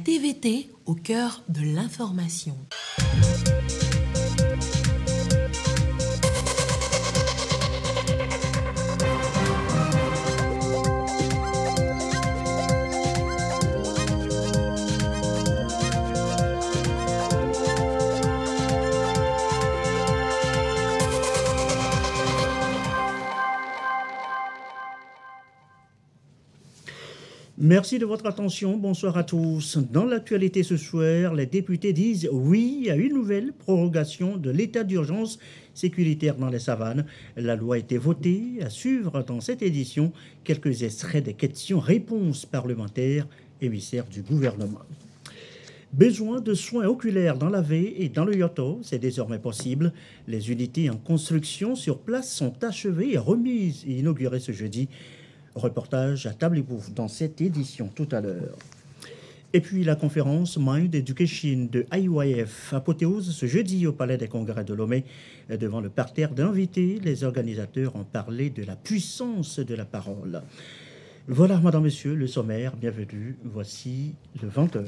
TVT au cœur de l'information. Merci de votre attention. Bonsoir à tous. Dans l'actualité ce soir, les députés disent oui à une nouvelle prorogation de l'état d'urgence sécuritaire dans les savanes. La loi a été votée. À suivre dans cette édition, quelques extraits des questions-réponses parlementaires émissaires du gouvernement. Besoin de soins oculaires dans la V et dans le Yoto, c'est désormais possible. Les unités en construction sur place sont achevées et remises et inaugurées ce jeudi. Reportage à Table et Bouffe dans cette édition tout à l'heure. Et puis la conférence Mind Education de IYF, apothéose ce jeudi au Palais des Congrès de Lomé. Devant le parterre d'invités, les organisateurs ont parlé de la puissance de la parole. Voilà, madame, monsieur, le sommaire. Bienvenue. Voici le 20h.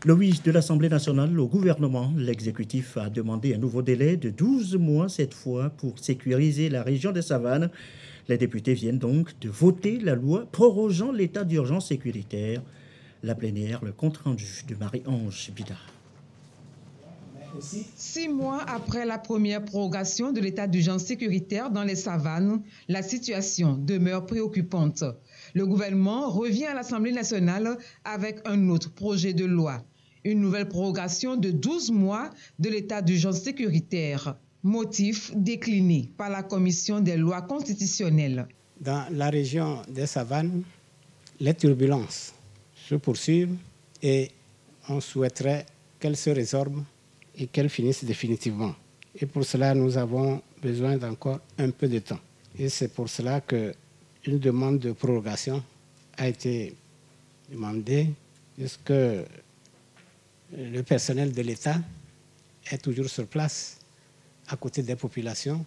Le 8 de l'Assemblée nationale au gouvernement, l'exécutif a demandé un nouveau délai de 12 mois cette fois pour sécuriser la région des Savanes. Les députés viennent donc de voter la loi prorogeant l'état d'urgence sécuritaire. La plénière, le compte-rendu de Marie-Ange Bidard. 6 mois après la première prorogation de l'état d'urgence sécuritaire dans les savanes, la situation demeure préoccupante. Le gouvernement revient à l'Assemblée nationale avec un autre projet de loi. Une nouvelle prorogation de 12 mois de l'état d'urgence sécuritaire. Motif décliné par la Commission des lois constitutionnelles. Dans la région des savanes, les turbulences se poursuivent et on souhaiterait qu'elles se résorbent et qu'elles finissent définitivement. Et pour cela, nous avons besoin d'encore un peu de temps. Et c'est pour cela qu'une demande de prorogation a été demandée, puisque le personnel de l'État est toujours sur place, à côté des populations,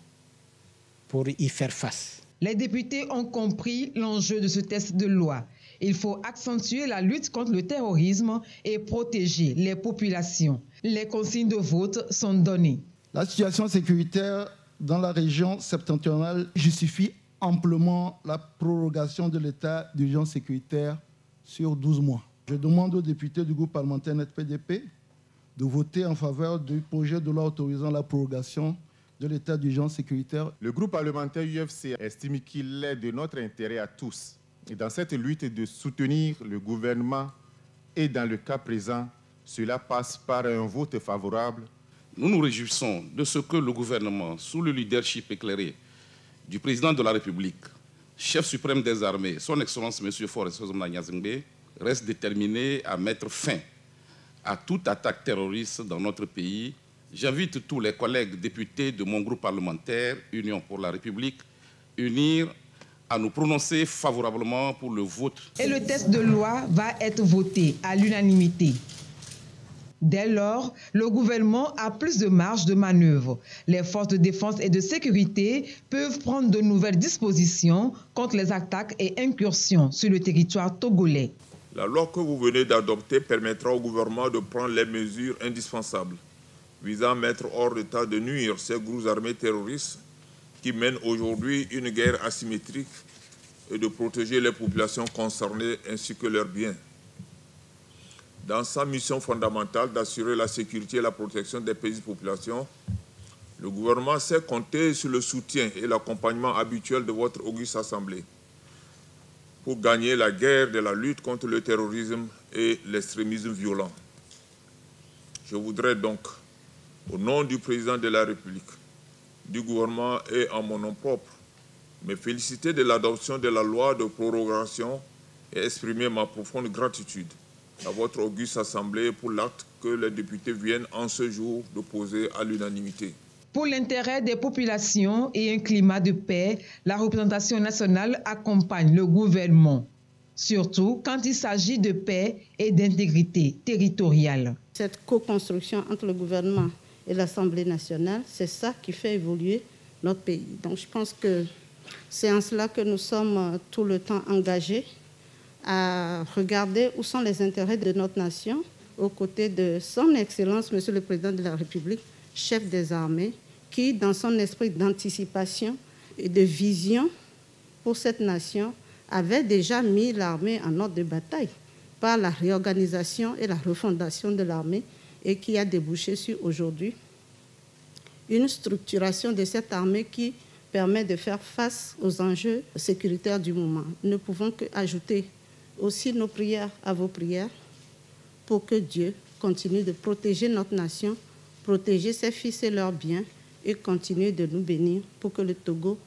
pour y faire face. Les députés ont compris l'enjeu de ce texte de loi. Il faut accentuer la lutte contre le terrorisme et protéger les populations. Les consignes de vote sont données. La situation sécuritaire dans la région septentrionale justifie amplement la prorogation de l'état d'urgence sécuritaire sur 12 mois. Je demande aux députés du groupe parlementaire NET-PDP de voter en faveur du projet de loi autorisant la prorogation de l'état d'urgence sécuritaire. Le groupe parlementaire UFC estime qu'il est de notre intérêt à tous, et dans cette lutte, de soutenir le gouvernement, et dans le cas présent, cela passe par un vote favorable. Nous nous réjouissons de ce que le gouvernement, sous le leadership éclairé du président de la République, chef suprême des armées, son Excellence M. Forest Nyazingbe, reste déterminé à mettre fin à toute attaque terroriste dans notre pays. J'invite tous les collègues députés de mon groupe parlementaire, Union pour la République, unir à nous prononcer favorablement pour le vote. Et le texte de loi va être voté à l'unanimité. Dès lors, le gouvernement a plus de marge de manœuvre. Les forces de défense et de sécurité peuvent prendre de nouvelles dispositions contre les attaques et incursions sur le territoire togolais. La loi que vous venez d'adopter permettra au gouvernement de prendre les mesures indispensables visant à mettre hors d'état de nuire ces groupes armés terroristes qui mènent aujourd'hui une guerre asymétrique et de protéger les populations concernées ainsi que leurs biens. Dans sa mission fondamentale d'assurer la sécurité et la protection des petites populations, le gouvernement sait compter sur le soutien et l'accompagnement habituel de votre auguste Assemblée pour gagner la guerre de la lutte contre le terrorisme et l'extrémisme violent. Je voudrais donc, au nom du président de la République, du gouvernement et en mon nom propre, me féliciter de l'adoption de la loi de prorogation et exprimer ma profonde gratitude à votre auguste Assemblée pour l'acte que les députés viennent en ce jour de poser à l'unanimité. Pour l'intérêt des populations et un climat de paix, la représentation nationale accompagne le gouvernement, surtout quand il s'agit de paix et d'intégrité territoriale. Cette co-construction entre le gouvernement et l'Assemblée nationale, c'est ça qui fait évoluer notre pays. Donc je pense que c'est en cela que nous sommes tout le temps engagés à regarder où sont les intérêts de notre nation, aux côtés de son Excellence, Monsieur le Président de la République, chef des armées, qui, dans son esprit d'anticipation et de vision pour cette nation, avait déjà mis l'armée en ordre de bataille par la réorganisation et la refondation de l'armée et qui a débouché sur aujourd'hui une structuration de cette armée qui permet de faire face aux enjeux sécuritaires du moment. Nous ne pouvons qu'ajouter aussi nos prières à vos prières pour que Dieu continue de protéger notre nation, protéger ses fils et leurs biens et continuer de nous bénir pour que le Togo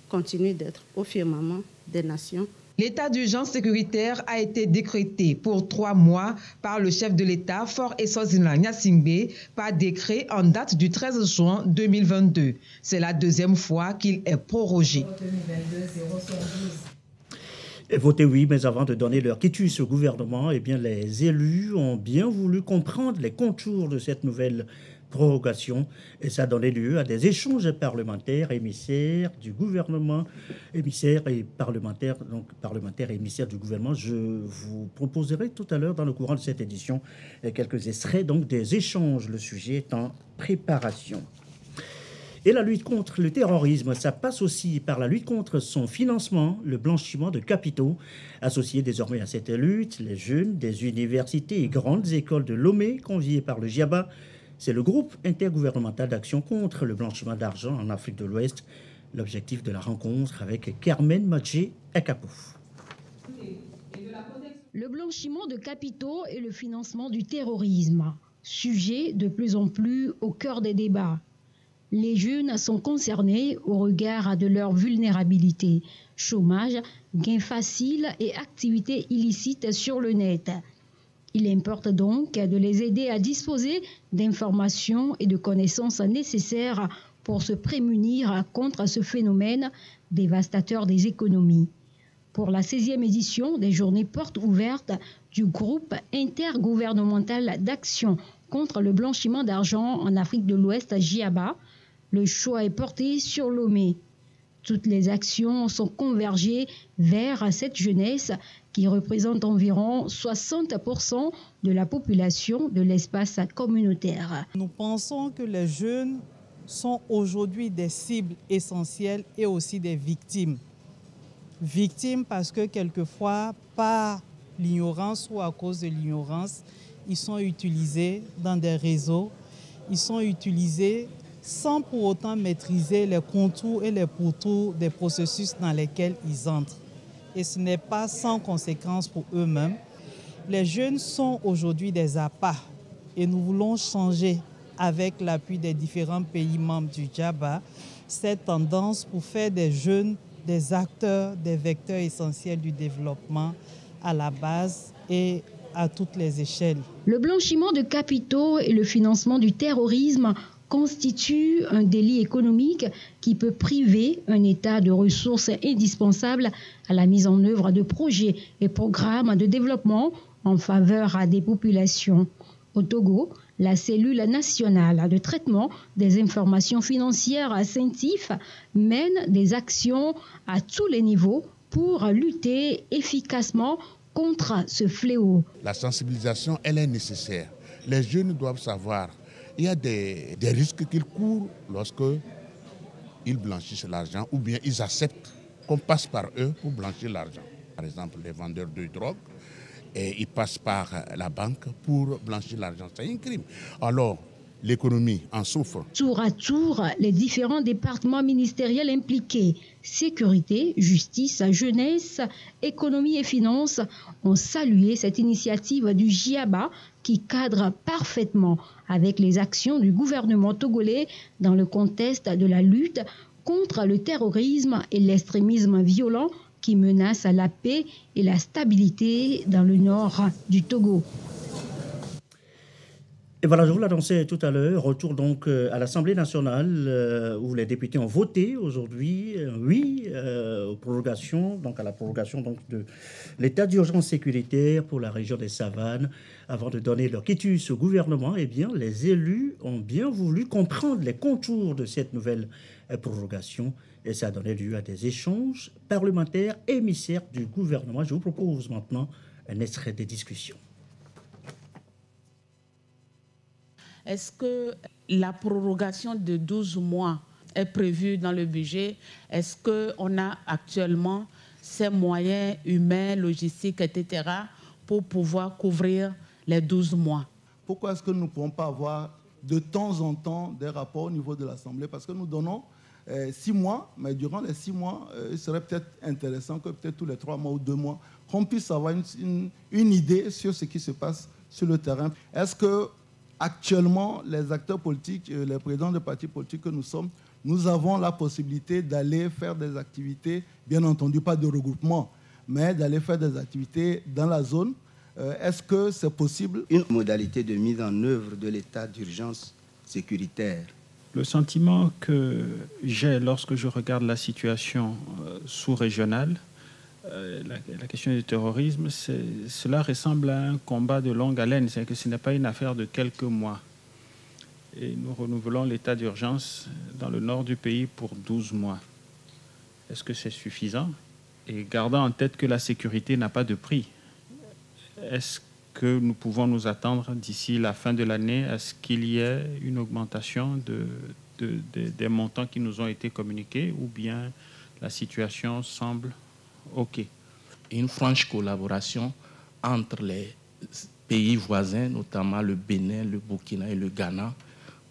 continue d'être au firmament des nations. L'état d'urgence sécuritaire a été décrété pour 3 mois par le chef de l'État, Faure Eswazina Gnassingbé, par décret en date du 13 juin 2022. C'est la deuxième fois qu'il est prorogé. Votez oui, mais avant de donner leur quitus au gouvernement, eh bien, les élus ont bien voulu comprendre les contours de cette nouvelle prorogation et ça a donné lieu à des échanges parlementaires, émissaires du gouvernement, émissaires et parlementaires, donc parlementaires et émissaires du gouvernement. Je vous proposerai tout à l'heure dans le courant de cette édition quelques extraits donc des échanges. Le sujet est en préparation. Et la lutte contre le terrorisme, ça passe aussi par la lutte contre son financement, le blanchiment de capitaux. Associés désormais à cette lutte, les jeunes des universités et grandes écoles de Lomé, conviés par le GIABA, c'est le groupe intergouvernemental d'action contre le blanchiment d'argent en Afrique de l'Ouest. L'objectif de la rencontre avec Carmen Madjé Akapouf. Le blanchiment de capitaux et le financement du terrorisme, sujet de plus en plus au cœur des débats. Les jeunes sont concernés au regard de leur vulnérabilité, chômage, gains faciles et activités illicites sur le net. Il importe donc de les aider à disposer d'informations et de connaissances nécessaires pour se prémunir contre ce phénomène dévastateur des économies. Pour la 16e édition des Journées portes ouvertes du groupe intergouvernemental d'action contre le blanchiment d'argent en Afrique de l'Ouest, GIABA, le choix est porté sur Lomé. Toutes les actions sont convergées vers cette jeunesse qui représente environ 60% de la population de l'espace communautaire. Nous pensons que les jeunes sont aujourd'hui des cibles essentielles et aussi des victimes. Victimes parce que quelquefois, par l'ignorance ou à cause de l'ignorance, ils sont utilisés dans des réseaux, ils sont utilisés sans pour autant maîtriser les contours et les pourtours des processus dans lesquels ils entrent. Et ce n'est pas sans conséquence pour eux-mêmes. Les jeunes sont aujourd'hui des appâts et nous voulons changer, avec l'appui des différents pays membres du GIABA, cette tendance pour faire des jeunes des acteurs, des vecteurs essentiels du développement à la base et à toutes les échelles. Le blanchiment de capitaux et le financement du terrorisme constitue un délit économique qui peut priver un État de ressources indispensables à la mise en œuvre de projets et programmes de développement en faveur des populations. Au Togo, la cellule nationale de traitement des informations financières à CENTIF mène des actions à tous les niveaux pour lutter efficacement contre ce fléau. La sensibilisation, elle est nécessaire. Les jeunes doivent savoir. Il y a des risques qu'ils courent lorsque ils blanchissent l'argent ou bien ils acceptent qu'on passe par eux pour blanchir l'argent. Par exemple, les vendeurs de drogue, et ils passent par la banque pour blanchir l'argent. C'est un crime. Alors, l'économie en souffre. Tour à tour, les différents départements ministériels impliqués, sécurité, justice, jeunesse, économie et finances, ont salué cette initiative du GIABA qui cadre parfaitement avec les actions du gouvernement togolais dans le contexte de la lutte contre le terrorisme et l'extrémisme violent qui menacent la paix et la stabilité dans le nord du Togo. Et voilà, je vous l'annonçais tout à l'heure, retour donc à l'Assemblée nationale où les députés ont voté aujourd'hui, oui, aux prorogations, donc à la prorogation donc, de l'état d'urgence sécuritaire pour la région des Savanes. Avant de donner leur quitus au gouvernement, eh bien, les élus ont bien voulu comprendre les contours de cette nouvelle prorogation et ça a donné lieu à des échanges parlementaires émissaires du gouvernement. Je vous propose maintenant un extrait des discussions. Est-ce que la prorogation de 12 mois est prévue dans le budget? Est-ce qu'on a actuellement ces moyens humains, logistiques, etc. pour pouvoir couvrir les 12 mois? Pourquoi est-ce que nous ne pouvons pas avoir de temps en temps des rapports au niveau de l'Assemblée? Parce que nous donnons 6 mois, mais durant les 6 mois, il serait peut-être intéressant que peut-être tous les 3 mois ou 2 mois, qu'on puisse avoir une idée sur ce qui se passe sur le terrain. Est-ce que actuellement, les acteurs politiques, les présidents de partis politiques que nous sommes, nous avons la possibilité d'aller faire des activités, bien entendu pas de regroupement, mais d'aller faire des activités dans la zone. Est-ce que c'est possible? Une modalité de mise en œuvre de l'état d'urgence sécuritaire. Le sentiment que j'ai lorsque je regarde la situation sous-régionale, la question du terrorisme, cela ressemble à un combat de longue haleine, c'est que ce n'est pas une affaire de quelques mois. Et nous renouvelons l'état d'urgence dans le nord du pays pour 12 mois. Est-ce que c'est suffisant? Et gardant en tête que la sécurité n'a pas de prix, est-ce que nous pouvons nous attendre d'ici la fin de l'année à ce qu'il y ait une augmentation des montants qui nous ont été communiqués, ou bien la situation semble OK? Une franche collaboration entre les pays voisins, notamment le Bénin, le Burkina et le Ghana,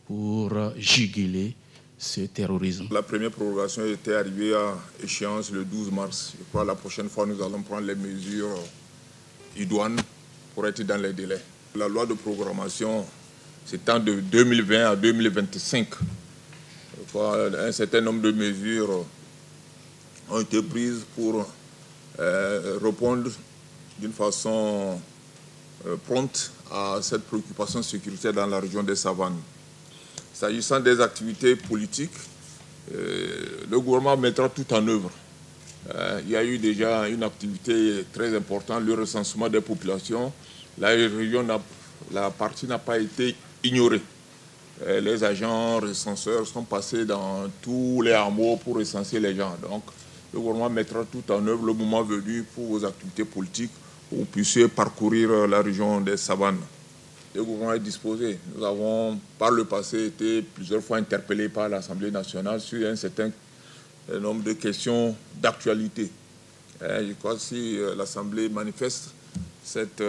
pour juguler ce terrorisme. La première prorogation était arrivée à échéance le 12 mars. Je crois que la prochaine fois, nous allons prendre les mesures idoines pour être dans les délais. La loi de programmation s'étend de 2020 à 2025. Je crois un certain nombre de mesures ont été prises pour répondre d'une façon prompte à cette préoccupation sécuritaire dans la région des Savanes. S'agissant des activités politiques, le gouvernement mettra tout en œuvre. Il y a eu déjà une activité très importante, le recensement des populations. La région, la partie n'a pas été ignorée. Les agents recenseurs sont passés dans tous les hameaux pour recenser les gens. Donc, le gouvernement mettra tout en œuvre le moment venu pour vos activités politiques, pour que vous puissiez parcourir la région des Savanes. Le gouvernement est disposé. Nous avons, par le passé, été plusieurs fois interpellés par l'Assemblée nationale sur un certain nombre de questions d'actualité. Je crois que si l'Assemblée manifeste cette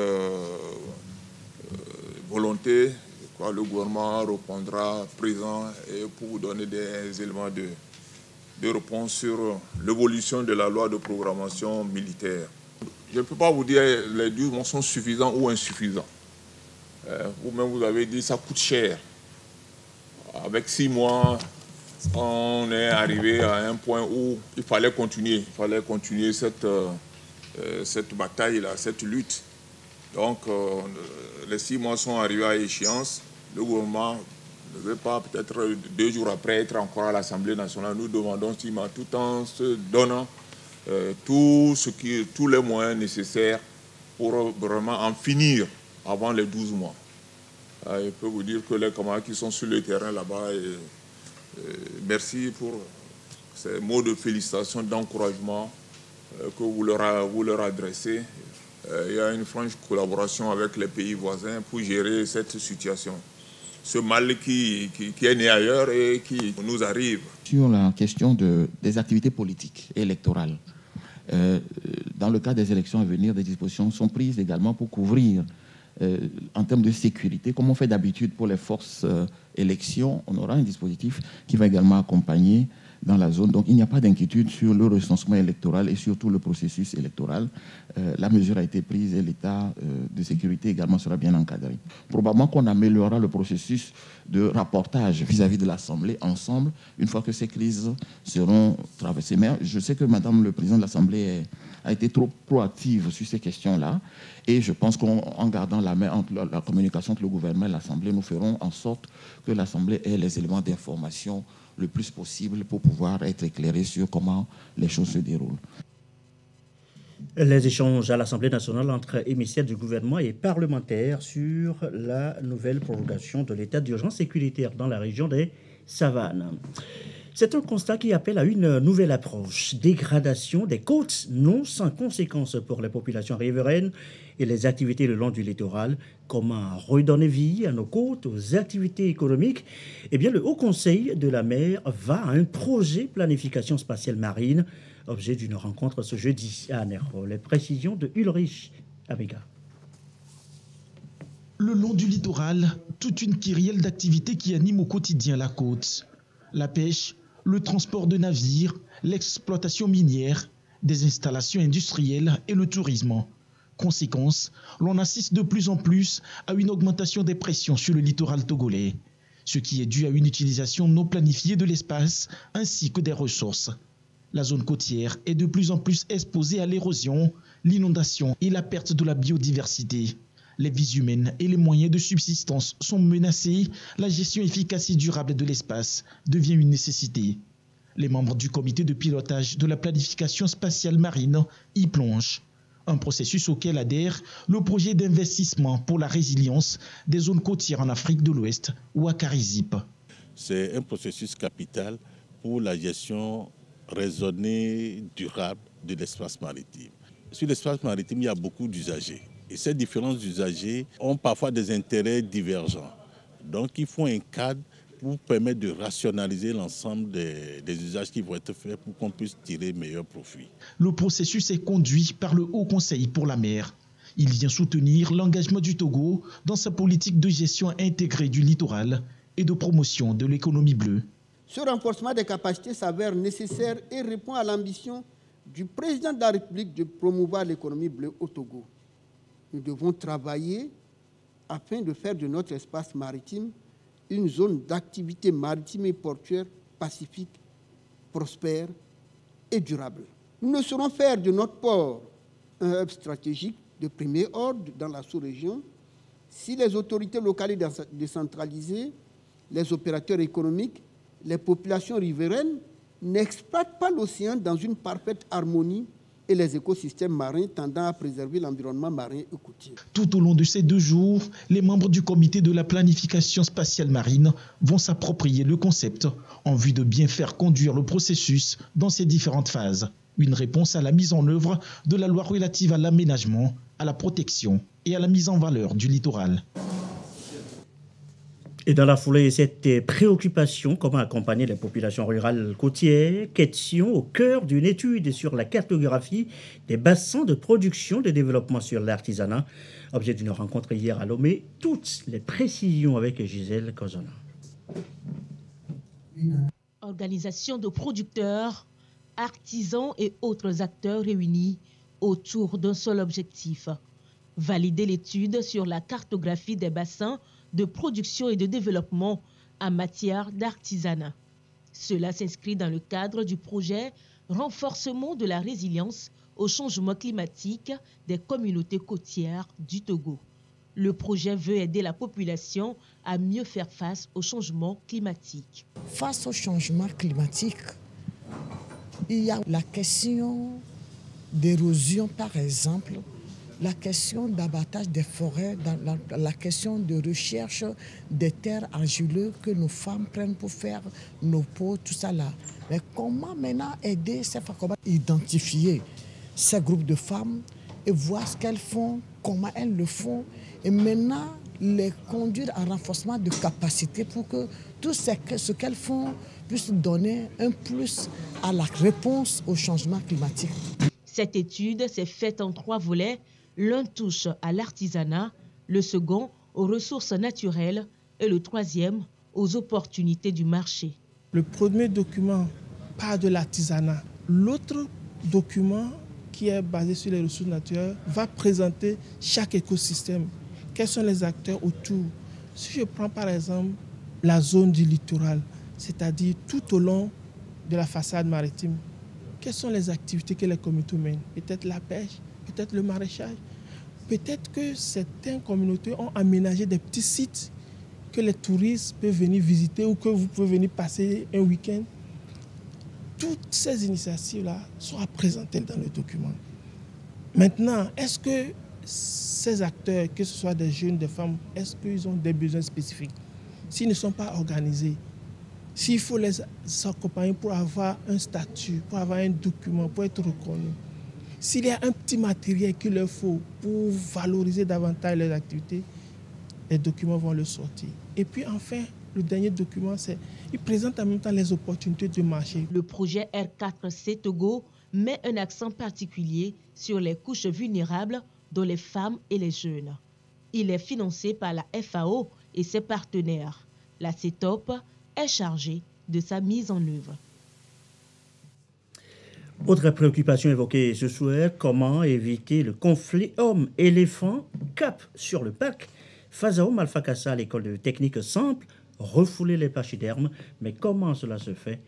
volonté, je crois que le gouvernement répondra présent et pour vous donner des éléments de réponse sur l'évolution de la loi de programmation militaire. Je ne peux pas vous dire que les 12 mois sont suffisants ou insuffisants. Vous-même, vous avez dit que ça coûte cher. Avec 6 mois, on est arrivé à un point où il fallait continuer. Il fallait continuer cette bataille-là, cette lutte. Donc, les 6 mois sont arrivés à échéance. Le gouvernement ne veut pas, peut-être 2 jours après, être encore à l'Assemblée nationale. Nous demandons 6 mois, tout en se donnant tous les moyens nécessaires pour vraiment en finir avant les 12 mois. Je peux vous dire que les camarades qui sont sur le terrain là-bas, merci pour ces mots de félicitations, d'encouragement que vous leur adressez. Il y a une franche collaboration avec les pays voisins pour gérer cette situation. Ce mal qui est né ailleurs et qui nous arrive. Sur la question des activités politiques et électorales, dans le cas des élections à venir, des dispositions sont prises également pour couvrir, en termes de sécurité, comme on fait d'habitude pour les forces élections. On aura un dispositif qui va également accompagner dans la zone. Donc il n'y a pas d'inquiétude sur le recensement électoral et surtout le processus électoral. La mesure a été prise et l'état de sécurité également sera bien encadré. Probablement qu'on améliorera le processus de rapportage vis-à-vis de l'Assemblée ensemble, une fois que ces crises seront traversées. Mais je sais que Madame le Président de l'Assemblée a été trop proactive sur ces questions-là. Et je pense qu'en gardant la main entre la communication entre le gouvernement et l'Assemblée, nous ferons en sorte que l'Assemblée ait les éléments d'information le plus possible pour pouvoir être éclairée sur comment les choses se déroulent. Les échanges à l'Assemblée nationale entre émissaires du gouvernement et parlementaires sur la nouvelle prorogation de l'état d'urgence sécuritaire dans la région des Savanes. C'est un constat qui appelle à une nouvelle approche. Dégradation des côtes non sans conséquences pour les populations riveraines et les activités le long du littoral. Comment redonner vie à nos côtes, aux activités économiques? Eh bien, le Haut Conseil de la mer va à un projet planification spatiale marine, objet d'une rencontre ce jeudi à Anerro. Les précisions de Ulrich Abega. Le long du littoral, toute une kyrielle d'activités qui animent au quotidien la côte. La pêche, le transport de navires, l'exploitation minière, des installations industrielles et le tourisme. Conséquence, l'on assiste de plus en plus à une augmentation des pressions sur le littoral togolais, ce qui est dû à une utilisation non planifiée de l'espace ainsi que des ressources. La zone côtière est de plus en plus exposée à l'érosion, l'inondation et la perte de la biodiversité. Les vies humaines et les moyens de subsistance sont menacés, la gestion efficace et durable de l'espace devient une nécessité. Les membres du comité de pilotage de la planification spatiale marine y plongent. Un processus auquel adhère le projet d'investissement pour la résilience des zones côtières en Afrique de l'Ouest ou à Carizip. C'est un processus capital pour la gestion raisonnée, durable de l'espace maritime. Sur l'espace maritime, il y a beaucoup d'usagers. Et ces différents usagers ont parfois des intérêts divergents. Donc il faut un cadre pour permettre de rationaliser l'ensemble des usages qui vont être faits pour qu'on puisse tirer meilleur profit. Le processus est conduit par le Haut Conseil pour la mer. Il vient soutenir l'engagement du Togo dans sa politique de gestion intégrée du littoral et de promotion de l'économie bleue. Ce renforcement des capacités s'avère nécessaire et répond à l'ambition du président de la République de promouvoir l'économie bleue au Togo. Nous devons travailler afin de faire de notre espace maritime une zone d'activité maritime et portuaire pacifique, prospère et durable. Nous ne saurons faire de notre port un hub stratégique de premier ordre dans la sous-région si les autorités locales décentralisées, les opérateurs économiques, les populations riveraines n'exploitent pas l'océan dans une parfaite harmonie et les écosystèmes marins tendant à préserver l'environnement marin et côtier. Tout au long de ces 2 jours, les membres du comité de la planification spatiale marine vont s'approprier le concept en vue de bien faire conduire le processus dans ses différentes phases. Une réponse à la mise en œuvre de la loi relative à l'aménagement, à la protection et à la mise en valeur du littoral. Et dans la foulée, cette préoccupation, comment accompagner les populations rurales côtières, question au cœur d'une étude sur la cartographie des bassins de production de développement sur l'artisanat. Objet d'une rencontre hier à Lomé, toutes les précisions avec Gisèle Kozona. Organisation de producteurs, artisans et autres acteurs réunis autour d'un seul objectif, valider l'étude sur la cartographie des bassins de production et de développement en matière d'artisanat. Cela s'inscrit dans le cadre du projet Renforcement de la résilience au changement climatique des communautés côtières du Togo. Le projet veut aider la population à mieux faire face au changement climatique. Face au changement climatique, il y a la question d'érosion, par exemple, la question d'abattage des forêts, la question de recherche des terres argileuses que nos femmes prennent pour faire nos pots, tout ça là. Mais comment maintenant aider ces femmes, comment identifier ces groupes de femmes et voir ce qu'elles font, comment elles le font, et maintenant les conduire à renforcement de capacité pour que tout ce qu'elles font puisse donner un plus à la réponse au changement climatique. Cette étude s'est faite en 3 volets. L'un touche à l'artisanat, le second aux ressources naturelles et le troisième aux opportunités du marché. Le premier document part de l'artisanat. L'autre document qui est basé sur les ressources naturelles va présenter chaque écosystème. Quels sont les acteurs autour? Si je prends par exemple la zone du littoral, c'est-à-dire tout au long de la façade maritime, quelles sont les activités que les communautés mènent? Peut-être la pêche, peut-être le maraîchage. Peut-être que certaines communautés ont aménagé des petits sites que les touristes peuvent venir visiter ou que vous pouvez venir passer un week-end. Toutes ces initiatives-là sont présentées dans le document. Maintenant, est-ce que ces acteurs, que ce soit des jeunes, des femmes, est-ce qu'ils ont des besoins spécifiques? S'ils ne sont pas organisés, s'il faut les accompagner pour avoir un statut, pour avoir un document, pour être reconnus, s'il y a un petit matériel qu'il leur faut pour valoriser davantage les activités, les documents vont le sortir. Et puis enfin, le dernier document, il présente en même temps les opportunités du marché. Le projet R4C Togo met un accent particulier sur les couches vulnérables, dont les femmes et les jeunes. Il est financé par la FAO et ses partenaires. La CETOP est chargée de sa mise en œuvre. Autre préoccupation évoquée ce soir, comment éviter le conflit homme-éléphant? Cap sur le parc Fazaoum Alpha Kassa, l'école de technique simple, refouler les pachydermes. Mais comment cela se fait?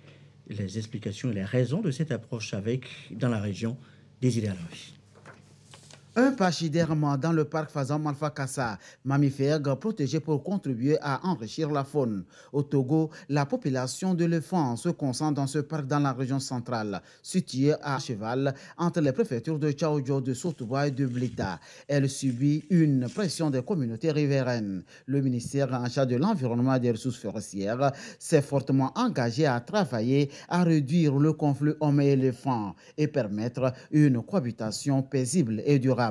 Les explications et les raisons de cette approche avec, dans la région, des idées à l'envie. Un pachyderme dans le parc Fazaoum Alpha Kassa, mammifère protégé pour contribuer à enrichir la faune. Au Togo, la population d'éléphants se concentre dans ce parc dans la région centrale, située à cheval entre les préfectures de Tchaoudjo, de Sotouba et de Blita. Elle subit une pression des communautés riveraines. Le ministère en charge de l'environnement et des ressources forestières s'est fortement engagé à travailler à réduire le conflit homme-éléphant et permettre une cohabitation paisible et durable.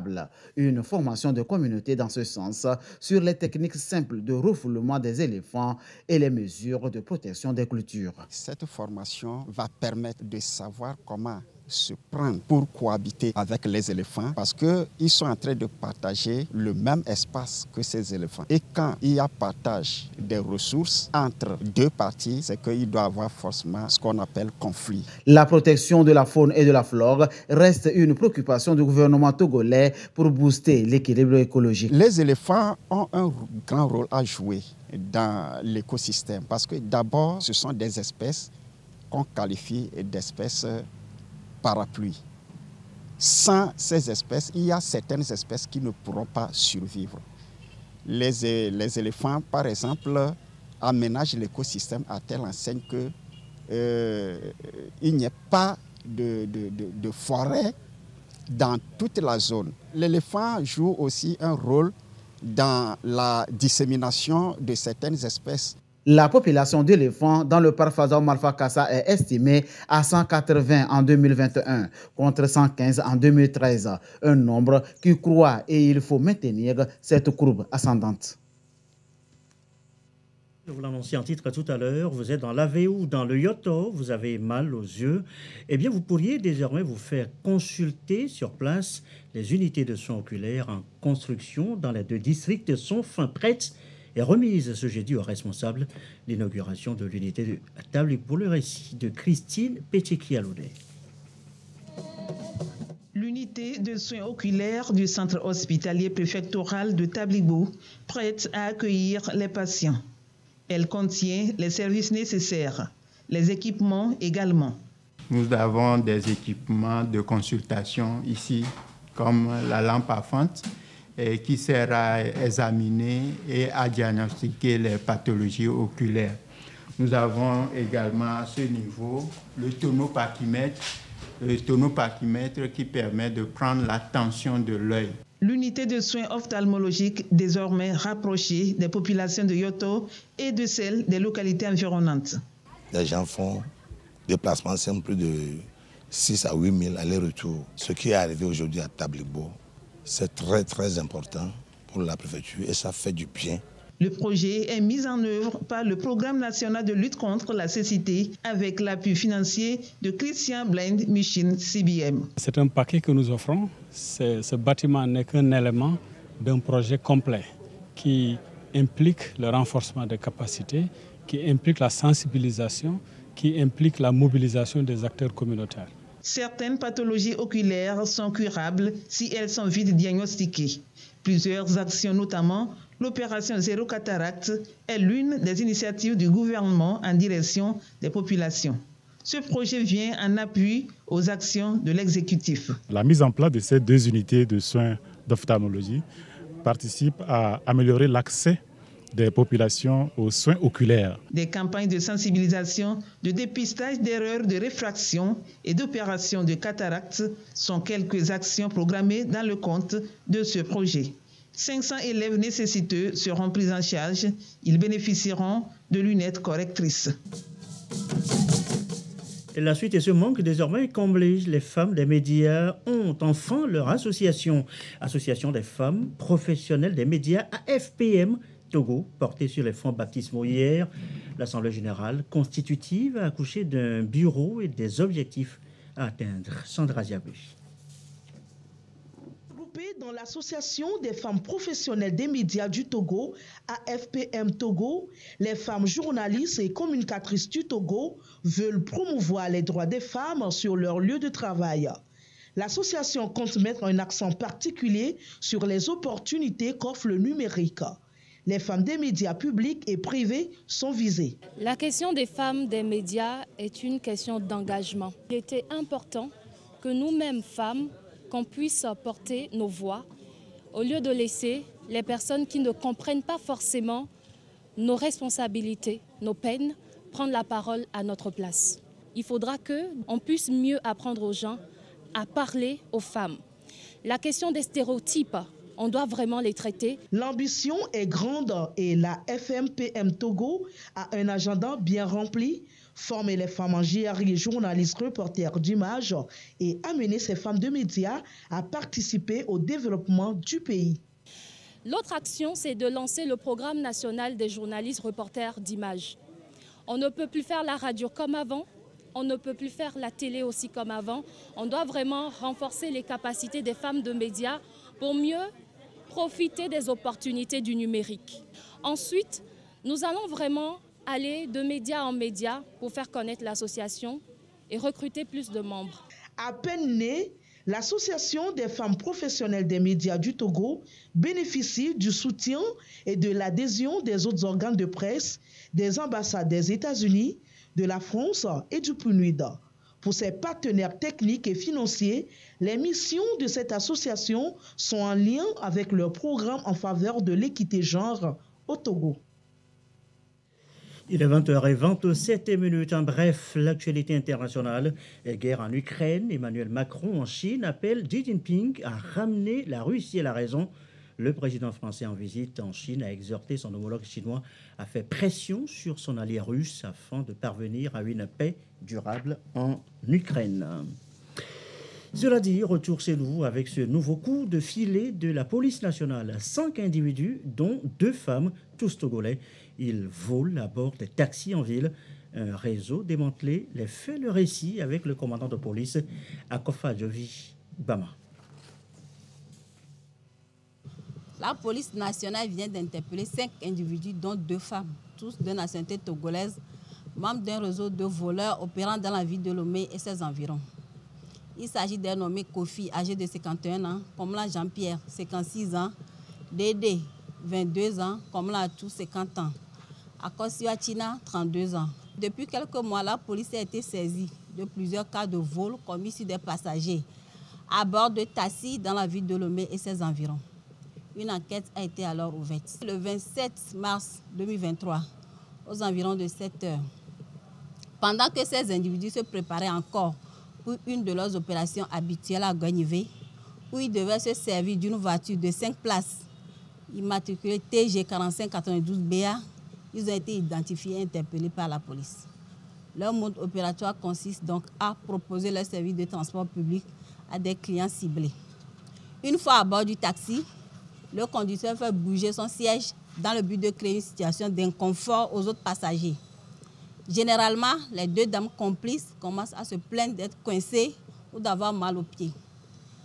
Une formation de communauté dans ce sens sur les techniques simples de refoulement des éléphants et les mesures de protection des cultures. Cette formation va permettre de savoir comment se prendre pour cohabiter avec les éléphants parce qu'ils sont en train de partager le même espace que ces éléphants. Et quand il y a partage des ressources entre deux parties, c'est qu'il doit y avoir forcément ce qu'on appelle conflit. La protection de la faune et de la flore reste une préoccupation du gouvernement togolais pour booster l'équilibre écologique. Les éléphants ont un grand rôle à jouer dans l'écosystème parce que d'abord, ce sont des espèces qu'on qualifie d'espèces parapluie. Sans ces espèces, il y a certaines espèces qui ne pourront pas survivre. Les éléphants, par exemple, aménagent l'écosystème à telle enseigne qu'il n'y ait pas de forêt dans toute la zone. L'éléphant joue aussi un rôle dans la dissémination de certaines espèces. La population d'éléphants dans le parc Fazaoum Alpha Kassa est estimée à 180 en 2021 contre 115 en 2013, un nombre qui croît et il faut maintenir cette courbe ascendante. Je vous l'annonçais en titre tout à l'heure, vous êtes dans l'AVE ou dans le Yoto, vous avez mal aux yeux, eh bien vous pourriez désormais vous faire consulter sur place. Les unités de soins oculaires en construction dans les deux districts sont fin prêtes et remise ce jeudi aux responsables. L'inauguration de l'unité de table pour le récit de Christine Pétikialoudé. L'unité de soins oculaires du centre hospitalier préfectoral de Tablibo, prête à accueillir les patients. Elle contient les services nécessaires, les équipements également. Nous avons des équipements de consultation ici, comme la lampe à fente, qui sert à examiner et à diagnostiquer les pathologies oculaires. Nous avons également à ce niveau le tonopachymètre qui permet de prendre la tension de l'œil. L'unité de soins ophtalmologiques désormais rapprochée des populations de Yoto et de celles des localités environnantes. Les gens font des déplacements simples de 6 à 8 000 allers-retours. Ce qui est arrivé aujourd'hui à Tablibo, c'est très très important pour la préfecture et ça fait du bien. Le projet est mis en œuvre par le Programme national de lutte contre la cécité avec l'appui financier de Christian Blind Mission CBM. C'est un paquet que nous offrons. Ce bâtiment n'est qu'un élément d'un projet complet qui implique le renforcement des capacités, qui implique la sensibilisation, qui implique la mobilisation des acteurs communautaires. Certaines pathologies oculaires sont curables si elles sont vite diagnostiquées. Plusieurs actions, notamment l'opération Zéro Cataracte, est l'une des initiatives du gouvernement en direction des populations. Ce projet vient en appui aux actions de l'exécutif. La mise en place de ces 2 unités de soins d'ophtalmologie participe à améliorer l'accès des populations aux soins oculaires. Des campagnes de sensibilisation, de dépistage d'erreurs de réfraction et d'opérations de cataracte sont quelques actions programmées dans le compte de ce projet. 500 élèves nécessiteux seront pris en charge. Ils bénéficieront de lunettes correctrices. Et la suite et ce manque désormais comblé. Les femmes des médias ont enfin leur association. Association des femmes professionnelles des médias AFPM Togo, portée sur les fonds baptismaux hier. L'Assemblée générale constitutive a accouché d'un bureau et des objectifs à atteindre. Sandra Ziabé. Dans l'association des femmes professionnelles des médias du Togo, AFPM Togo, les femmes journalistes et communicatrices du Togo veulent promouvoir les droits des femmes sur leur lieu de travail. L'association compte mettre un accent particulier sur les opportunités qu'offre le numérique. Les femmes des médias publics et privés sont visées. La question des femmes des médias est une question d'engagement. Il était important que nous-mêmes, femmes, qu'on puisse porter nos voix, au lieu de laisser les personnes qui ne comprennent pas forcément nos responsabilités, nos peines, prendre la parole à notre place. Il faudra qu'on puisse mieux apprendre aux gens à parler aux femmes. La question des stéréotypes, on doit vraiment les traiter. L'ambition est grande et la FMPM Togo a un agenda bien rempli. Former les femmes en JRI, journalistes, reporters d'images et amener ces femmes de médias à participer au développement du pays. L'autre action, c'est de lancer le programme national des journalistes, reporters d'images. On ne peut plus faire la radio comme avant, on ne peut plus faire la télé aussi comme avant. On doit vraiment renforcer les capacités des femmes de médias pour mieux profiter des opportunités du numérique. Ensuite, nous allons vraiment aller de média en média pour faire connaître l'association et recruter plus de membres. À peine née, l'Association des femmes professionnelles des médias du Togo bénéficie du soutien et de l'adhésion des autres organes de presse, des ambassades des États-Unis, de la France et du PNUD. Pour ses partenaires techniques et financiers, les missions de cette association sont en lien avec leur programme en faveur de l'équité genre au Togo. Il est 20h27. En bref, l'actualité internationale. Guerre en Ukraine. Emmanuel Macron en Chine appelle Xi Jinping à ramener la Russie à la raison. Le président français en visite en Chine a exhorté son homologue chinois à faire pression sur son allié russe afin de parvenir à une paix durable en Ukraine. Cela dit, retour chez nous avec ce nouveau coup de filet de la police nationale. 5 individus, dont 2 femmes, tous togolais. Ils volent à bord des taxis en ville. Un réseau démantelé les fait le récit avec le commandant de police Akofa Jovi Bama. La police nationale vient d'interpeller 5 individus, dont 2 femmes, tous de nationalité togolaise, membres d'un réseau de voleurs opérant dans la ville de Lomé et ses environs. Il s'agit d'un nommé Kofi, âgé de 51 ans, Komla Jean-Pierre, 56 ans, Dédé, 22 ans, Komla Atou, 50 ans, Akosio China, 32 ans. Depuis quelques mois, la police a été saisie de plusieurs cas de vol commis sur des passagers à bord de taxis dans la ville de Lomé et ses environs. Une enquête a été alors ouverte. Le 27 mars 2023, aux environs de 7 heures, pendant que ces individus se préparaient encore pour une de leurs opérations habituelles à Gagnivé, où ils devaient se servir d'une voiture de 5 places, immatriculée TG 4592BA, ils ont été identifiés et interpellés par la police. Leur mode opératoire consiste donc à proposer leur service de transport public à des clients ciblés. Une fois à bord du taxi, le conducteur fait bouger son siège dans le but de créer une situation d'inconfort aux autres passagers. Généralement, les 2 dames complices commencent à se plaindre d'être coincées ou d'avoir mal aux pieds.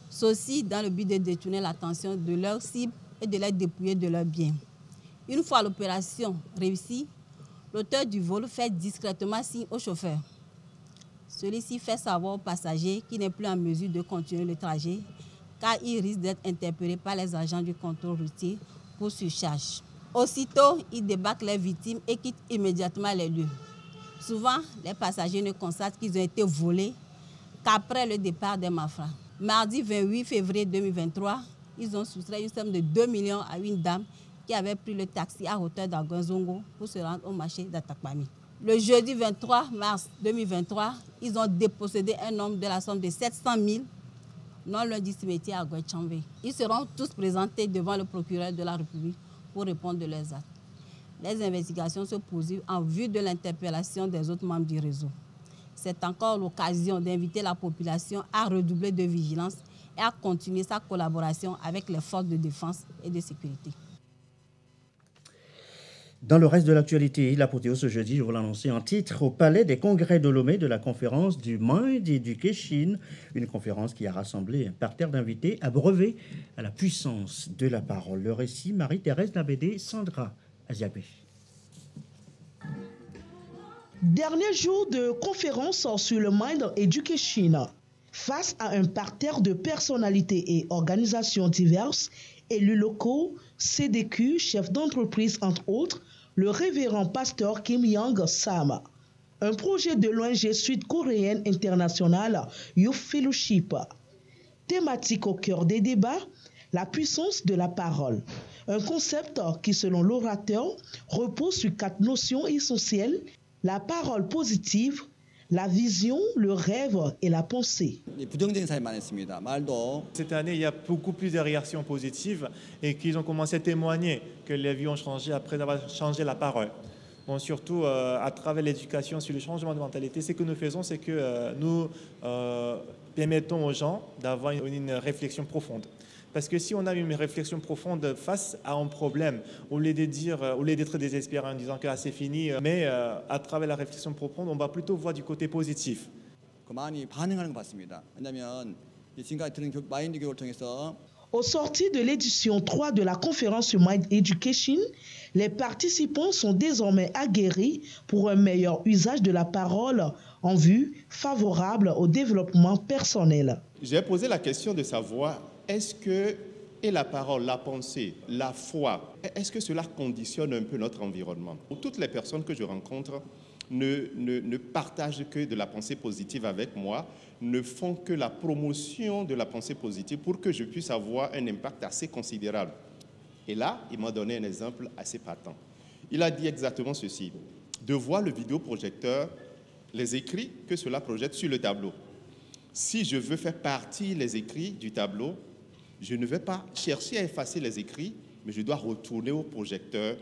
Ceci dans le but de détourner l'attention de leur cible et de les dépouiller de leurs biens. Une fois l'opération réussie, L'auteur du vol fait discrètement signe au chauffeur. Celui-ci fait savoir au passager qu'il n'est plus en mesure de continuer le trajet car il risque d'être interpellé par les agents du contrôle routier pour surcharge. Aussitôt, il débarque les victimes et quitte immédiatement les lieux. Souvent, les passagers ne constatent qu'ils ont été volés qu'après le départ des malfrats. Mardi 28 février 2023, ils ont soustrait une somme de 2 millions à une dame qui avait pris le taxi à hauteur d'Agonzongo pour se rendre au marché d'Atakpami. Le jeudi 23 mars 2023, ils ont dépossédé un homme de la somme de 700 000 non loin du cimetière à Gouetchambe. Ils seront tous présentés devant le procureur de la République pour répondre de leurs actes. Les investigations se poursuivent en vue de l'interpellation des autres membres du réseau. C'est encore l'occasion d'inviter la population à redoubler de vigilance et à continuer sa collaboration avec les forces de défense et de sécurité. Dans le reste de l'actualité, l'apothéose ce jeudi, je vous l'annoncer en titre, au Palais des Congrès de Lomé de la conférence du Mind Education, une conférence qui a rassemblé un parterre d'invités abreuvés à la puissance de la parole. Le récit, Marie-Thérèse Nabédé, Sandra Aziabé. Dernier jour de conférence sur le Mind Education. Face à un parterre de personnalités et organisations diverses, élus locaux, CDQ, chefs d'entreprise entre autres, le révérend pasteur Kim Young Sam. Un projet de l'ONG sud-coréenne internationale Youth Fellowship. Thématique au cœur des débats, la puissance de la parole. Un concept qui, selon l'orateur, repose sur 4 notions essentielles: la parole positive, la vision, le rêve et la pensée. Cette année, il y a beaucoup plus de réactions positives et qu'ils ont commencé à témoigner que les vies ont changé après avoir changé la parole. Bon, surtout à travers l'éducation sur le changement de mentalité, ce que nous faisons, c'est que nous permettons aux gens d'avoir une réflexion profonde. Parce que si on a une réflexion profonde face à un problème, au lieu d'être désespéré en disant que c'est fini, mais à travers la réflexion profonde, on va plutôt voir du côté positif. Au sortir de l'édition 3 de la conférence sur Mind Education, les participants sont désormais aguerris pour un meilleur usage de la parole en vue favorable au développement personnel. J'ai posé la question de savoir est-ce que la parole, la pensée, la foi, est-ce que cela conditionne un peu notre environnement? Toutes les personnes que je rencontre ne partagent que de la pensée positive avec moi, ne font que la promotion de la pensée positive pour que je puisse avoir un impact assez considérable. Et là, il m'a donné un exemple assez patent. Il a dit exactement ceci: de voir le vidéoprojecteur, les écrits que cela projette sur le tableau. Si je veux faire partir les écrits du tableau, je ne vais pas chercher à effacer les écrits, mais je dois retourner au projecteur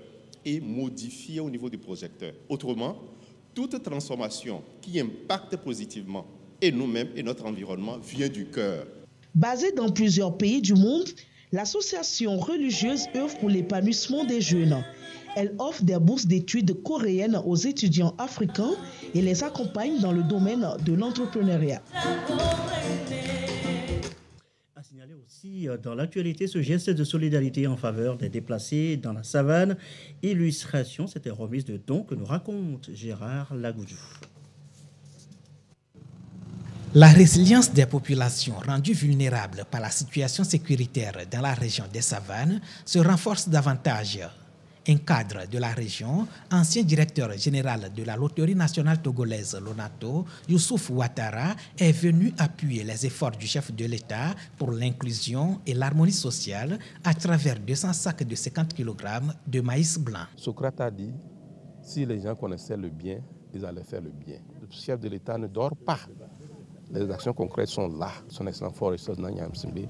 et modifier au niveau du projecteur. Autrement, toute transformation qui impacte positivement et nous-mêmes et notre environnement vient du cœur. Basée dans plusieurs pays du monde, l'association religieuse œuvre pour l'épanouissement des jeunes. Elle offre des bourses d'études coréennes aux étudiants africains et les accompagne dans le domaine de l'entrepreneuriat. À signaler aussi dans l'actualité ce geste de solidarité en faveur des déplacés dans la savane. Illustration, c'était remise de dons que nous raconte Gérard Lagoudou. La résilience des populations rendues vulnérables par la situation sécuritaire dans la région des savanes se renforce davantage. Un cadre de la région, ancien directeur général de la Loterie nationale togolaise Lonato, Youssouf Ouattara, est venu appuyer les efforts du chef de l'État pour l'inclusion et l'harmonie sociale à travers 200 sacs de 50 kg de maïs blanc. Socrate a dit, si les gens connaissaient le bien, ils allaient faire le bien. Le chef de l'État ne dort pas. Les actions concrètes sont là. Son excellence Forest Nanyam Simbe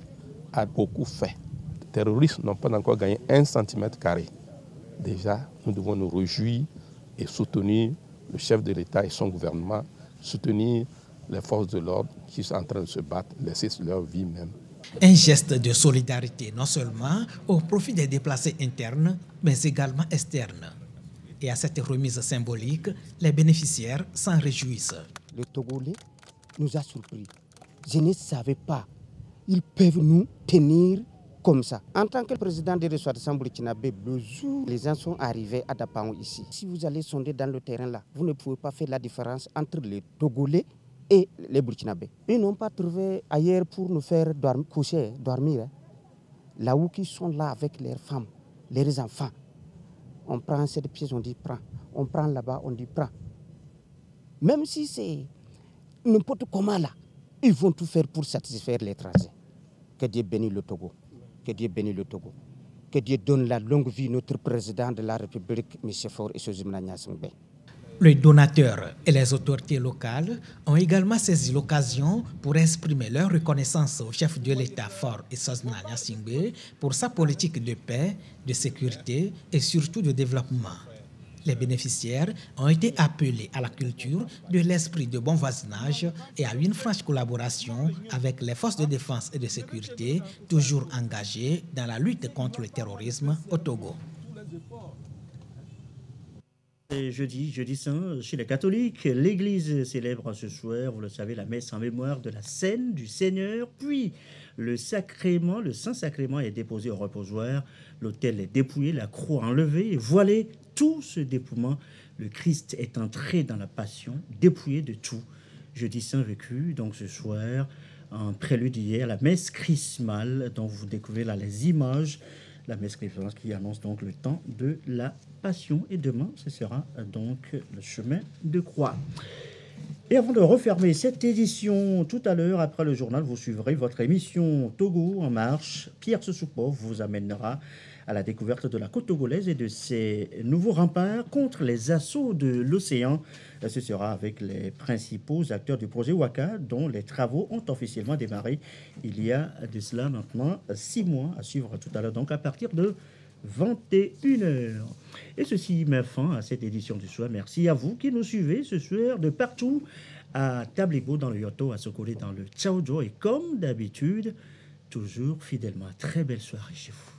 a beaucoup fait. Les terroristes n'ont pas encore gagné 1 cm². Déjà, nous devons nous réjouir et soutenir le chef de l'État et son gouvernement, soutenir les forces de l'ordre qui sont en train de se battre, laisser leur vie même. Un geste de solidarité non seulement au profit des déplacés internes, mais également externes. Et à cette remise symbolique, les bénéficiaires s'en réjouissent. Le Togolais nous a surpris. Je ne savais pas. Ils peuvent nous tenir comme ça. En tant que président des ressortissants burkinabés, le jour les gens sont arrivés à Dapaon ici, si vous allez sonder dans le terrain là, vous ne pouvez pas faire la différence entre les Togolais et les Burkinabés. Ils n'ont pas trouvé ailleurs pour nous faire coucher, dormir. Là où ils sont là avec leurs femmes, leurs enfants. On prend cette pièce, on dit prends. On prend là-bas, on dit prends. Même si c'est n'importe comment là, ils vont tout faire pour satisfaire l'étranger. Que Dieu bénisse le Togo. Que Dieu bénisse le Togo. Que Dieu donne la longue vie à notre président de la République, M. Faure et Sozimna Niassingbe. Les donateurs et les autorités locales ont également saisi l'occasion pour exprimer leur reconnaissance au chef de l'État Faure et Sozimna Niassingbe pour sa politique de paix, de sécurité et surtout de développement. Les bénéficiaires ont été appelés à la culture de l'esprit de bon voisinage et à une franche collaboration avec les forces de défense et de sécurité, toujours engagées dans la lutte contre le terrorisme au Togo. Et jeudi saint, chez les catholiques, l'Église célèbre ce soir, vous le savez, la messe en mémoire de la scène du Seigneur, puis le Saint-Sacrement est déposé au reposoir, l'autel est dépouillé, la croix enlevée et voilée. Tout ce dépouillement, le Christ est entré dans la passion, dépouillé de tout. Jeudi saint vécu, donc ce soir, en prélude hier, la messe chrismale, dont vous découvrez là les images, la messe chrismale qui annonce donc le temps de la passion. Et demain, ce sera donc le chemin de croix. Et avant de refermer cette édition, tout à l'heure, après le journal, vous suivrez votre émission Togo en marche. Pierre Sessoupov vous amènera à la découverte de la côte togolaise et de ses nouveaux remparts contre les assauts de l'océan. Ce sera avec les principaux acteurs du projet Waka, dont les travaux ont officiellement démarré il y a de cela maintenant 6 mois, à suivre tout à l'heure, donc à partir de 21h. Et ceci met fin à cette édition du soir. Merci à vous qui nous suivez ce soir de partout, à Tablibo dans le Yoto, à Sokole dans le Tchaoudjo, et comme d'habitude, toujours fidèlement. Très belle soirée chez vous.